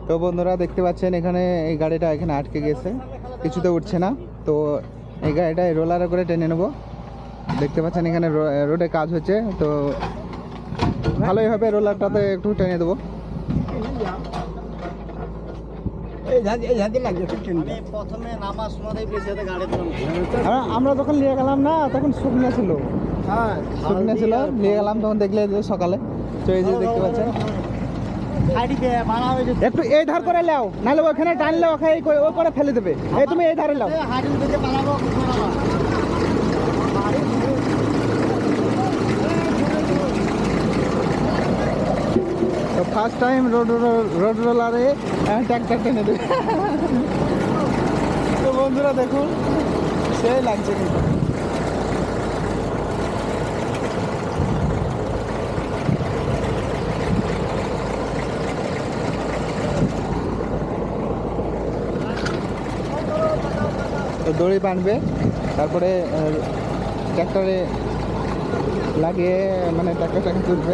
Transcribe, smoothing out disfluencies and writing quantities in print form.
তো বন্ধুরা দেখতে পাচ্ছেন এখানে এই গাড়িটা এখানে আটকে গেছে, কিছুতে উঠছে না। তো এই গাড়িটা রোলারে করে টেনে নেব। দেখতে পাচ্ছেন এখানে রোডে কাজ হচ্ছে, তো ভালোই হবে, রোলারটাতে একটু টেনে দেবো। আমরা যখন নিয়ে গেলাম না তখন শুকনো ছিল, শুকনো ছিল, নিয়ে গেলাম তখন দেখলে যে সকালে। তো এই যে দেখতে পাচ্ছেন, একটু এই ধার করে লাও, নাহলে ওখানে টানলে ওখানে ওই করে ফেলে দেবে। এই তুমি এই ধারে লাও। তো ফার্স্ট টাইম রোড রোলারে ট্র্যাক্টর টেনে দেবে। তো বন্ধুরা দেখুন, সেই লাগছে কিন্তু। তো দড়ি বাঁধবে, তারপরে ট্র্যাক্টরে লাগিয়ে মানে ট্র্যাক্টরটাকে তুলবে।